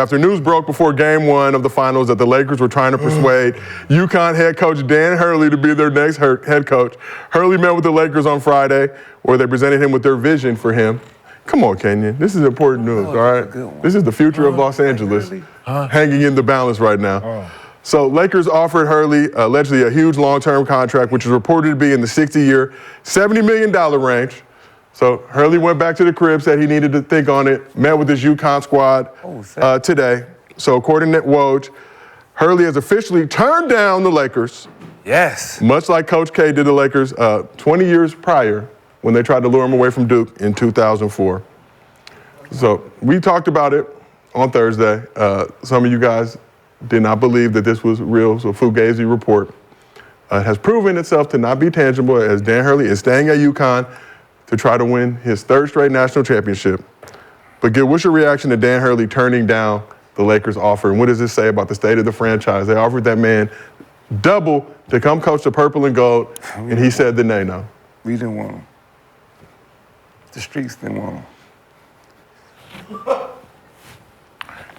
after news broke before Game 1 of the finals that the Lakers were trying to persuade UConn head coach Dan Hurley to be their next head coach, Hurley met with the Lakers on Friday, where they presented him with their vision for him. Come on, Kenyon. This is important news, all right? This is the future of Los Angeles hanging in the balance right now. So Lakers offered Hurley allegedly a huge long-term contract, which is reported to be in the 60-year, $70 million range. So Hurley went back to the crib, said he needed to think on it, met with his UConn squad today. So according to Woj, Hurley has officially turned down the Lakers. Yes. Much like Coach K did the Lakers 20 years prior when they tried to lure him away from Duke in 2004. So we talked about it on Thursday. Some of you guys did not believe that this was real, so Fugazi report has proven itself to not be tangible, as Dan Hurley is staying at UConn to try to win his third straight national championship. But Gil, what's your reaction to Dan Hurley turning down the Lakers' offer, and what does this say about the state of the franchise? They offered that man double to come coach the purple and gold, and he said the no. We didn't want him. The streets didn't want him.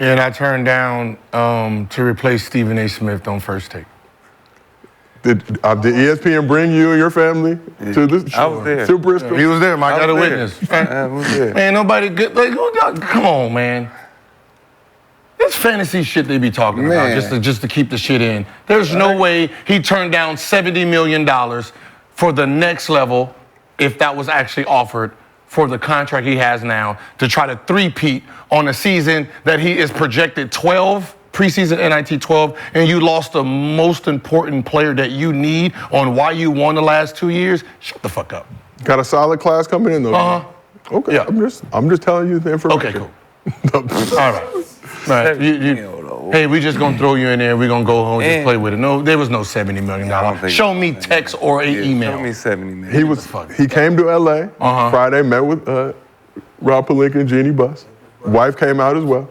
And I turned down to replace Stephen A. Smith on First Take. Did ESPN bring you and your family to this? I was there. To Bristol? He was there, man. I got a witness. I was there. Man, nobody good. Like, come on, man. It's fantasy shit they be talking about just to keep the shit in. There's no way he turned down $70 million for the next level, if that was actually offered, for the contract he has now, to try to three-peat on a season that he is projected 12, preseason NIT 12, and you lost the most important player that you need on why you won the last 2 years. Shut the fuck up. Got a solid class coming in, though. Okay, yeah. I'm just telling you the information. Okay, cool. All right. Right. Hey, we just gonna throw you in there. We're gonna go home and just play with it. No, there was no $70 million. Show me text or an email. Show me $70 million. He came to LA Friday, met with Rob Pelinka and Jeannie Buss. Wife came out as well.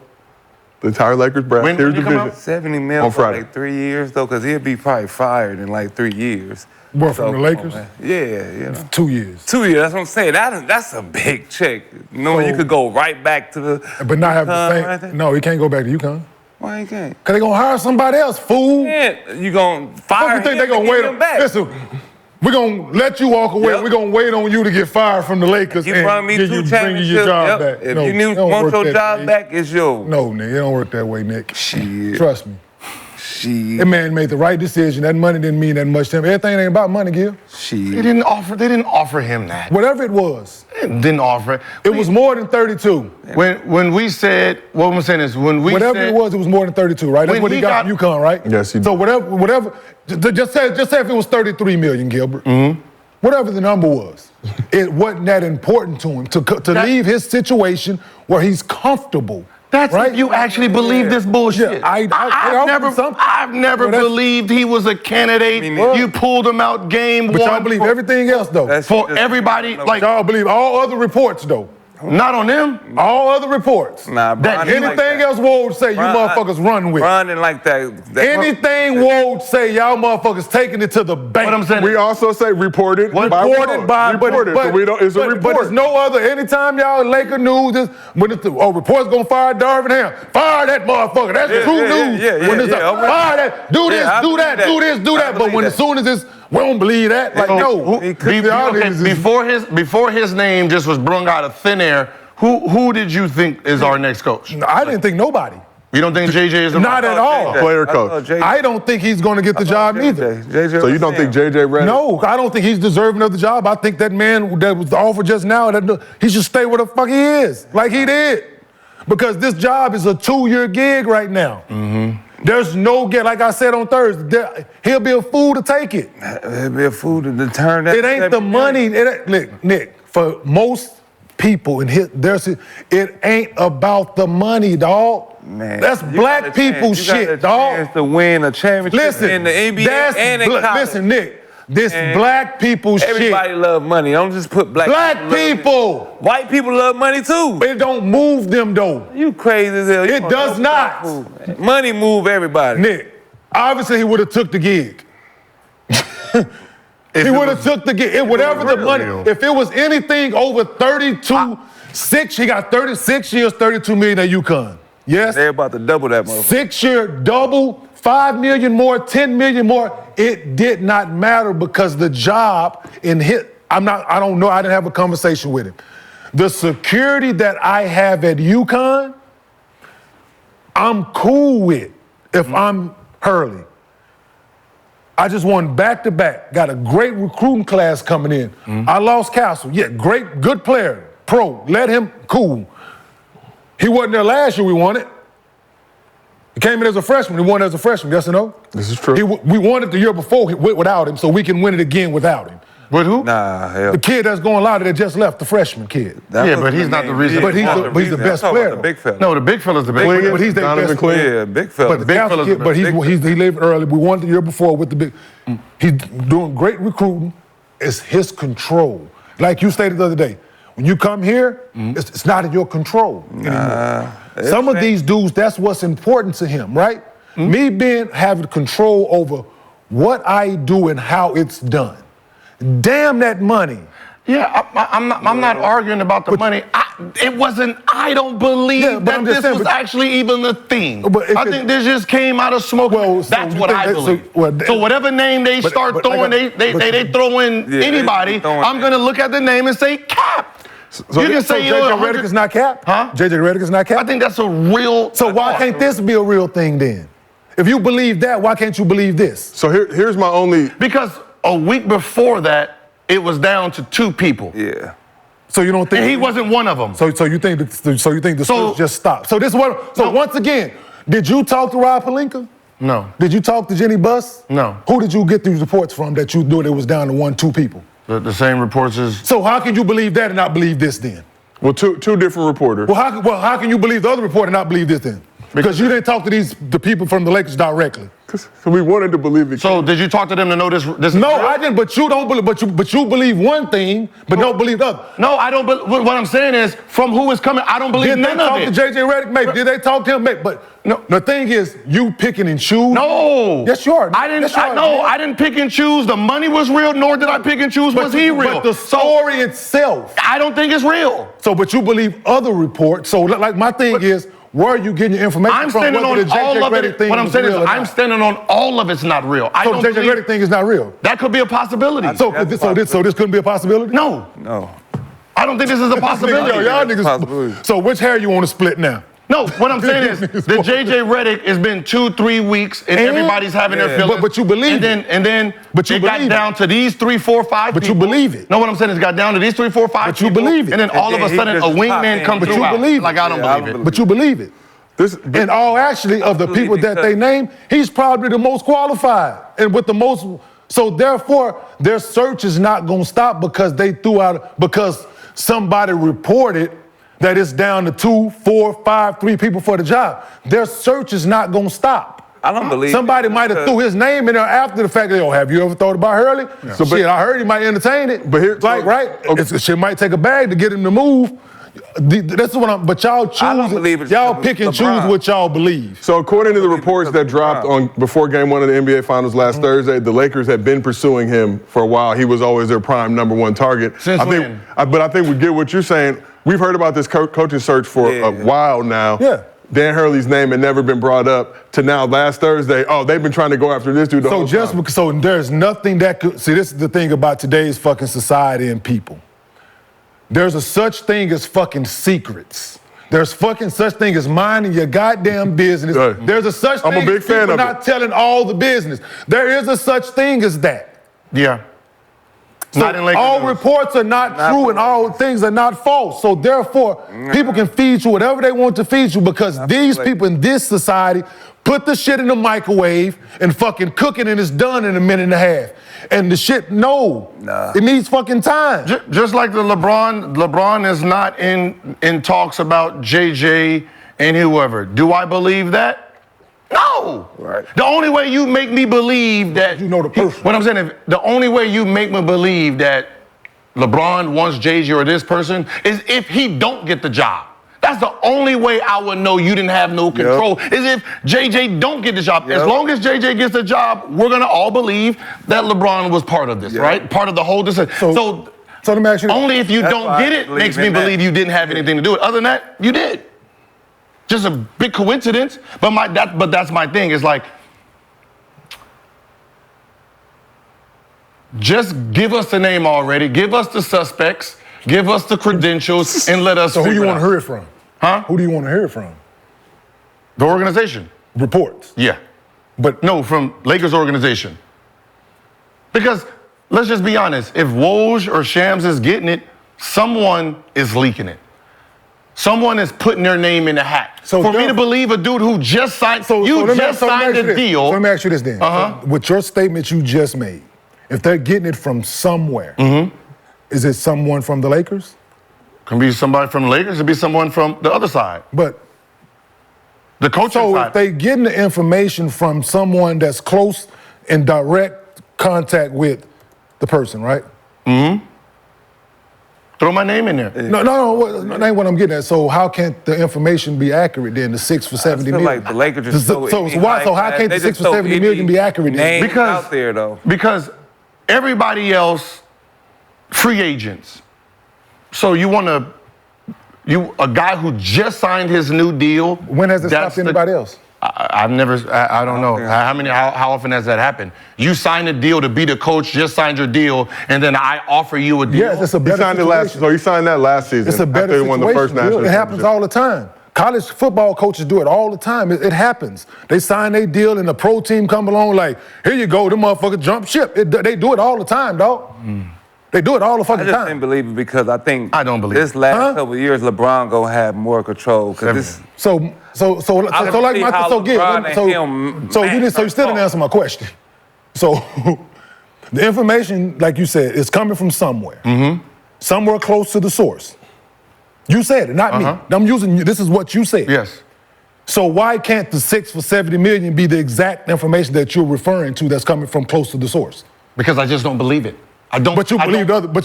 The entire Lakers brass. Here's the vision. $70 million for like 3 years though, because he'll be probably fired in like 3 years. What, from the Lakers? Yeah, you know. 2 years. 2 years, that's what I'm saying. That's a big check. You know, you could go right back to the But not have the same. No, he can't go back to UConn. Why you can't? Because they're going to hire somebody else, fool. Yeah, you going to fire him. You think they're going to wait him back? Listen, we're going to let you walk away. We're going to wait on you to get fired from the Lakers You and brought me give two you, bring you your job back. If No, you it don't want work your that job way. back, it's yours. No, Nick, it don't work that way, Nick. Shit. Trust me. Shit. That man made the right decision. That money didn't mean that much to him. Everything ain't about money, Gil. Shit. They didn't offer him that. Whatever it was. They didn't offer it. It was more than 32. When we said, what I'm saying is, when we Whatever said, it was more than 32, right? That's when what he got from UConn, right? Yes, he did. So whatever, just say if it was 33 million, Gilbert. Whatever the number was, it wasn't that important to him to leave his situation where he's comfortable. That's right? if you actually believe this bullshit. Yeah, I've never believed he was a candidate. You pulled him out game But one. y'all believe everything else, though. For everybody, like, Y'all believe all other reports, though. not on them. All other reports. Nah, That Bron ain't like anything that. else Woj say, you Bron- motherfuckers run with. Bron didn't like that. Anything Woj say, y'all motherfuckers taking it to the bank. What I'm saying We also say reported by Reported by, reported, so we don't, it's a report. But there's no other. Anytime y'all Laker news, report's gonna fire Darvin Ham. Fire that motherfucker. That's true news. When it's fire that. Do this, do that, do this, do that. But when as soon as it's, we don't believe that. Like no. Before his name just was brung out of thin air, who did you think is our next coach? I didn't think nobody. You don't think JJ is the Not at all. Player coach. I don't think he's going to get the job either. So you don't think JJ Redick? No, I don't think he's deserving of the job. I think that man that was offered just now, he should stay where the fuck he is, like he did. Because this job is a 2-year gig right now. There's no get, like I said on Thursday, he'll be a fool to take it. He'll be a fool to turn that. It ain't the money. Look, Nick, for most people it ain't about the money, dog. Man, that's black people shit, dog. To win a championship in the NBA and in college. Listen, Nick, this black people shit. Everybody love money. Don't just put black people. White people love money too. It don't move them though. You crazy as hell. It does not. Money move everybody. Nick, obviously he would have took the gig. He would have took the gig. Whatever the money. If it was anything over 32, he got 36 years, $32 million at UConn. Yes. They're about to double that motherfucker. 6-year double, $5 million more, $10 million more. It did not matter because the job in I don't know, I didn't have a conversation with him. The security that I have at UConn, I'm cool with if I'm Hurley. I just won back-to-back, got a great recruiting class coming in. I lost Castle, yeah, great, good player, pro, let him, cool. He wasn't there last year, we won it. He came in as a freshman, he won as a freshman, yes or no? This is true. We won it the year before without him, so we can win it again without him. With who? Nah, hell. The kid that's going louder that just left, the freshman kid. Yeah, but he's not the reason. But he's the best player. The big fella. No, the big fella's the big Clingan, fella. But he's their Donovan best Clingan. Yeah, big fella. But the big Castle fella's kid, the but big he left early. We won the year before with the big. He's doing great recruiting. It's his control. Like you stated the other day, when you come here, it's not in your control anymore. Some of these dudes, that's what's important to him, right? Me having control over what I do and how it's done. Damn that money. Yeah, I'm not arguing about the money. I don't believe that this was actually even a thing. I think this just came out of smoke. That's what I believe. So whatever name they start throwing, they throw in anybody, I'm going to look at the name and say cap. So You can say JJ Redick is not cap? Huh? JJ Redick is not cap? I think that's a real. So why can't this be a real thing then? If you believe that, why can't you believe this? So here's my only. Because a week before that, it was down to 2 people. Yeah. So you don't think And he wasn't one of them. So you think the search just stopped? So once again, did you talk to Rob Pelinka? No. Did you talk to Jenny Buss? No. Who did you get these reports from that you knew it was down to 1-2 people? The same reports as. So how can you believe that and not believe this then? Well, two different reporters. Well, how can you believe the other report and not believe this then? Because you didn't talk to the people from the Lakers directly. So we wanted to believe it. So did you talk to them to know this? No, I didn't. But you don't believe. But you believe one thing, but don't believe the other. No, I don't. What I'm saying is, from who is coming, I don't believe none of it. Did they talk to JJ Redick? Maybe. Did they talk to him? Maybe. But no. The thing is, you picking and choose. No. Yes, you are. I didn't. Yes, you are. I didn't pick and choose. The money was real, nor did I pick and choose. Was he real? But the story itself. I don't think it's real. So, but you believe other reports. So, like my thing is, where are you getting your information I'm from? standing Whether on the all JJ of Redick it. thing What I'm is saying is, real or I'm not. standing on all of it's not real. I So don't the JJ believe Redick thing is not real. that could be a possibility. So this couldn't be a possibility? No. No. I don't think this is a possibility. Yo, y'all niggas. So which hair you want to split now? No, what I'm saying is the JJ Redick has been 2-3 weeks and everybody's having their feelings. But you believe it. And then But you it got believe down to these 3, 4, 5 But you people. believe it. No, what I'm saying is it got down to these 3, 4, 5 But you people, believe it. And then all of a then he sudden a just wingman popped comes in. through. But you believe it. Like I don't Yeah, I believe it. But you believe it. And all actually of the people that they name, he's probably the most qualified and with the most. So therefore, their search is not going to stop because somebody reported that it's down to 2, 4, 5, 3 people for the job. Their search is not going to stop. I don't believe somebody might have threw his name in there after the fact. Have you ever thought about Hurley? Yeah. So, I heard he might entertain it. But here, right? Okay. Shit might take a bag to get him to move. That's what but y'all choose. Y'all pick and choose what y'all believe. So according to the reports that dropped before Game 1 of the NBA Finals last Thursday, the Lakers had been pursuing him for a while. He was always their prime #1 target. Since when? But I think we get what you're saying. We've heard about this coaching search for a while now. Yeah. Dan Hurley's name had never been brought up to now last Thursday. Oh, they've been trying to go after this dude the whole time. So there's nothing that could. See, this is the thing about today's fucking society and people. There's a such thing as fucking secrets. There's fucking such thing as minding your goddamn business. There's a such thing I'm a big as fan people of not it. telling all the business. There is a such thing as that. Yeah. So all reports are not true and all things are not false. So therefore, people can feed you whatever they want to feed you because these people in this society put the shit in the microwave and fucking cook it and it's done in a minute and a half. And the shit, it needs fucking time. Just like the LeBron is not in talks about JJ and whoever. Do I believe that? No. Right. The only way you make me believe that You know the person. What I'm saying is the only way you make me believe that LeBron wants JJ or this person is if he don't get the job. That's the only way I would know you didn't have no control, is if JJ don't get the job. As long as JJ gets the job, we're going to all believe that LeBron was part of this, right? Part of the whole decision. So let me ask you. Only if you don't get it makes me believe you didn't have anything to do with it. Other than that, you did. Just a big coincidence. But that's my thing. It's like, just give us the name already. Give us the suspects. Give us the credentials and let us. So who you want to hear? hear it from? Huh? Who do you want to hear it from? The organization. Reports. Yeah. But No, from Lakers organization. Because let's just be honest. If Woj or Shams is getting it, someone is leaking it. Someone is putting their name in the hat. So for me to believe a dude who just signed, signed a deal. So let me ask you this then. Uh-huh. So with your statement you just made, if they're getting it from somewhere, is it someone from the Lakers? Can be somebody from the Lakers. It could be someone from the other side. But The coaching so side. if they getting the information from someone that's close in direct contact with the person, right? Throw my name in there. No, that ain't what I'm getting at. So how can the information be accurate then? The 6 for 70 I feel million. like the Lakers just So how can't the 6 for 70 million be accurate then? Because out there though. Because everybody else, free agents. So you want a guy who just signed his new deal. When has it stopped anybody else? I don't know. How often has that happened? You signed a deal to be the coach, just signed your deal, and then I offer you a deal. Yes, it's a He better signed it situation. he signed that last season. It's a better after they won the first situation. national It happens championship. all the time. College football coaches do it all the time. It happens. They sign their deal and the pro team come along like, here you go, them motherfuckers jump ship. They do it all the time, dog. They do it all the I fucking just time. didn't believe it because I think I don't believe this it. last couple of years LeBron gonna have more control because this. So you still didn't answer my question. So the information, like you said, is coming from somewhere. Somewhere close to the source. You said it, not me. This is what you said. Yes. So why can't the 6 for 70 million be the exact information that you're referring to that's coming from close to the source? Because I just don't believe it. I don't. But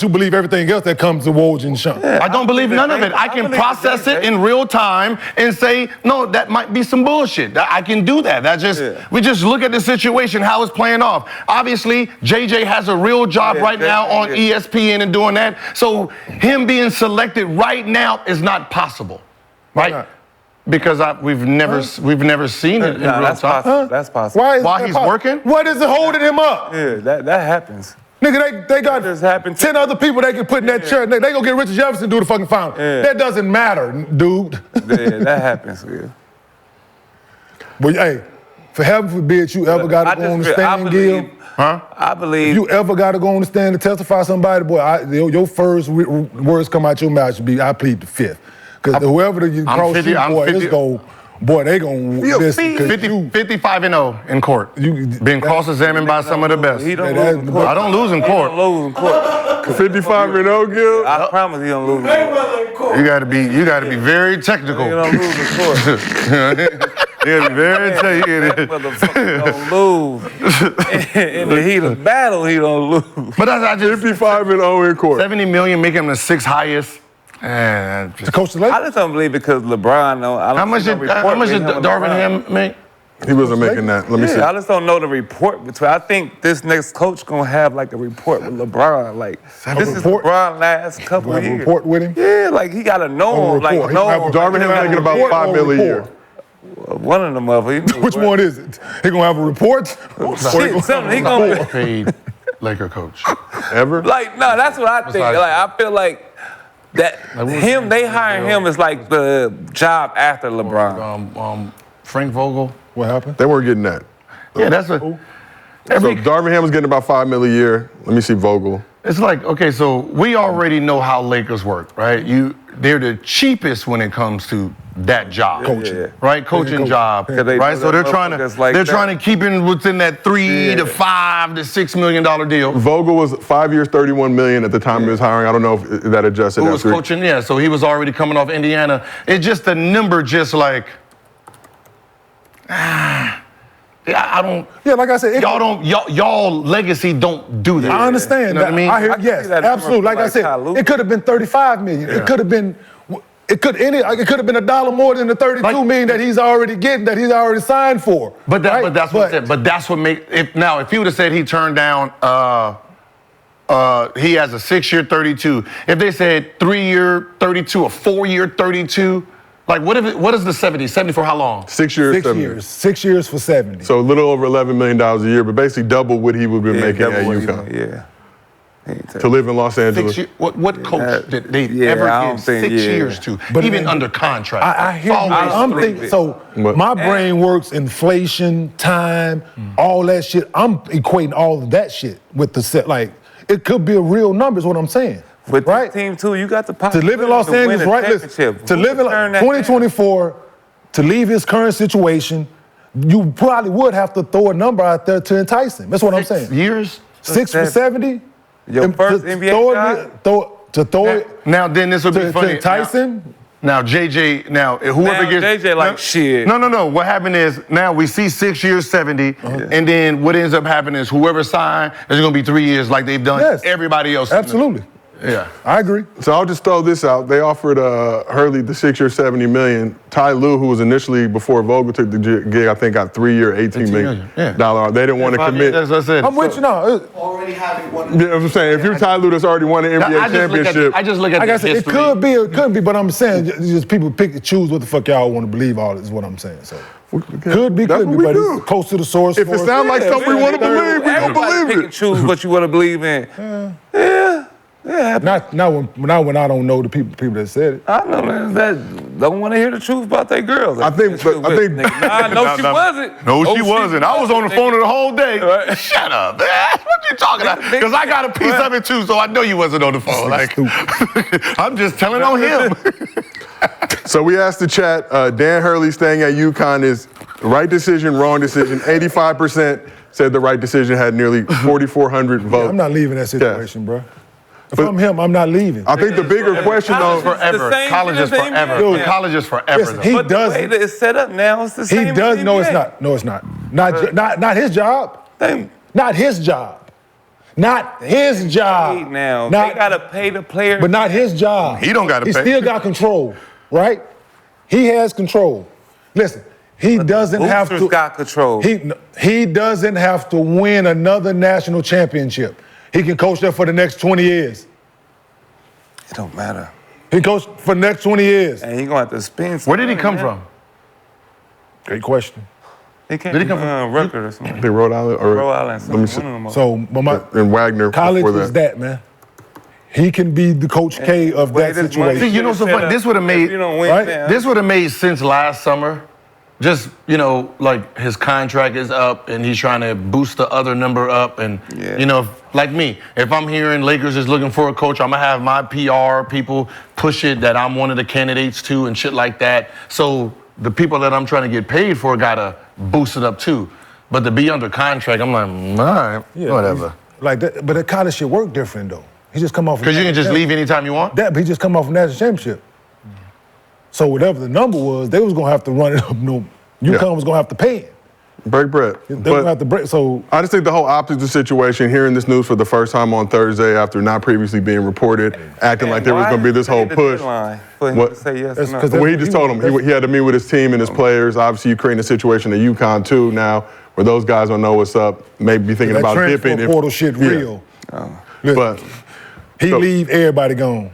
you believe everything else that comes to Woj and Sean. I don't believe none of it. I can process it in real time and say, no, that might be some bullshit. I can do that. We just look at the situation, how it's playing off. Obviously, JJ has a real job right now on ESPN and doing that. So him being selected right now is not possible, right? not? Because we've never seen it in real That's time. possible. That's possible. While he's working? What is it holding him up? Yeah, that happens. Nigga, they got just happened 10 other people they can put in that chair. They gonna get Richard Jefferson to do the fucking final. Yeah. That doesn't matter, dude. Yeah, that happens. Yeah. But hey, for heaven forbid you ever got to go on the stand, Gil. I believe. If you ever got to go on the stand to testify somebody, boy, your first words come out your mouth should be, I plead the fifth. Because whoever you cross you, boy, it's go. Boy, they gonna listen. 55-0 in court. Been cross-examined by some of the best. He don't lose in court. I don't lose in court. He don't lose in court. 55-0, Gil. I promise he don't lose in court. You gotta be very technical. He don't lose in court. You gotta be very technical. Motherfucker don't lose. In the heat of battle, he don't lose. But I just 55-0 in court. 70 million, make him the 6th highest. And To coach the Lakers? I just don't believe because LeBron. how much did Darvin Ham make? He wasn't making that. Let me see. I just don't know the report between. I think this next coach gonna have like a report with LeBron. Like this is report? LeBron last couple of years. Report with him? Yeah, like he gotta know On him. Like report. He know gonna have him. a Darvin Ham making about report $5 on million a year. report. One of them motherfuckers. Which one is it? He gonna have a report? Shit, something he gonna Paid Laker coach. Ever? like. No, that's what I think. Besides- Like I feel like that him. They hire him as like the job after LeBron. Frank Vogel. What happened? They weren't getting that. Yeah, that's a. So Every, Darvin Ham was getting about $5 million a year. Let me see Vogel. it's like, okay, so we already know how Lakers work, right? They're the cheapest when it comes to that job. Coaching. Right? Coaching job. Because they Right? know So that they're trying motherfuckers like that. to keep it within that $3 to $5 to $6 million deal. Vogel was 5 years, $31 million at the time he was hiring. I don't know if that adjusted. Who was after. coaching? Yeah, so he was already coming off Indiana. It's just the number, just like, I don't. Yeah, like I said, Y'all legacy don't do that. I understand. You know what I mean? I hear, I can yes, see that absolutely. Like I like said, Ty Lue. it could have been 35 million. It could have been. It could have been $1 more than the 32 million that he's already getting, that he's already signed for. But right? that's what. But that's what make. If he would have said he turned down, he has a 6-year 32. If they said 3-year 32 or 4-year 32, Like, what is the 70? 70 for how long? 6 years, 6 7 years. 6 years for 70. So a little over $11 million a year, but basically double what he would have been making at double what he UConn. made, Yeah. To live in Los Angeles. 6 years. What coach did they yeah, ever I give don't think- 6 yeah. years to? But Even then- under contract. I hear you. Always I'm three. thinking, so What? my brain works inflation, time, all that shit. I'm equating all of that shit with the set. Like, it could be a real number is what I'm saying. With right? this team, too, you got the To live in Los Angeles, right? Listen, to live in 2024, to leave his current situation, you probably would have to throw a number out there to entice him. That's what I'm saying. Years? 6 for 70? Your And first to NBA throw shot? to throw it Now, then this would be to funny. entice him? Now, JJ, whoever Now, gets. JJ like, shit. No. What happened is now we see 6 years, 70, and then what ends up happening is whoever signed is going to be 3 years like they've done Yes. everybody else. Absolutely. Yeah. I agree. So I'll just throw this out. They offered Hurley the 6 year, $70 million. Ty Lue, who was initially before Vogel took the gig, I think got 3 year, $18 million. Yeah. They didn't want to commit. That's what I said. I'm with you now. Already having one. Yeah, I'm saying if you're Ty Lue that's already won an NBA championship, I just look at Like the I said, history. it could be, but I'm saying just people pick and choose what the fuck y'all want to believe. All is what I'm saying. So could be, That's what we but do. it's close to the source. If it for us. sounds like something we want to believe, we gonna Everybody believe pick it. and choose what you want to believe in. Not when I don't know the people that said it. I know man that don't want to hear the truth about their girls. I think- Nigga, no, she wasn't. No, she wasn't. I was on the phone the whole day. Right. Shut up, man. What you talking about? Because I got a piece of it too, so I know you wasn't on the phone. Like, I'm just telling on him. So we asked the chat, Dan Hurley staying at UConn is right decision, wrong decision. 85% said the right decision, had nearly 4,400 votes. I'm not leaving that situation, bro. If I'm him, I'm not leaving. I think the bigger question though, Forever. the same College is shit as forever. NBA. College is forever. Listen, though. he But the does. way that it's set up now, it's the same. He does. as No, it's NBA. not. No, it's not. Not his job. They Not his job. Not his job. paid now. Not- They gotta pay the players. But not his job. He don't gotta He pay. still got control, right? He has control. Listen, he doesn't have Boosters to. got control. He doesn't have to win another national championship. He can coach there for the next 20 years. It don't matter. He can coach for the next 20 years. And he gonna have to spend. Where did he some come money, from? man. Great question. He came Did he come from Rutgers or something. I think Rhode Island or Rhode Island. let me see, One of them. So, but my and Wagner college before is that, man. He can be the Coach K of Way that this money situation. See, you know, so set funny, up, this would've made- if you don't win, right? man, This would have made sense last summer. Just, like his contract is up and he's trying to boost the other number up. And, Yeah. like me, if I'm hearing Lakers is looking for a coach, I'm going to have my PR people push it that I'm one of the candidates too and shit like that. So the people that I'm trying to get paid for got to boost it up too. But to be under contract, I'm like, all right, whatever. Like that, but the college shit work different though. He just come off. Because you can just leave anytime you want? That, but he just come off a national championship. So whatever the number was, they was gonna have to run it up. No, UConn was gonna have to pay him. break bread. They were gonna have But to break. So I just think the whole opposite situation, hearing this news for the first time on Thursday after not previously being reported, acting like there was going to be this whole push. For him What? to say yes That's or no. 'cause Well, he just told him he had to meet with his team and his players. Obviously, you creating a situation at UConn too now where those guys don't know what's up. Maybe be thinking that about transfer dipping. portal shit Yeah. real. But He so- leave, everybody gone.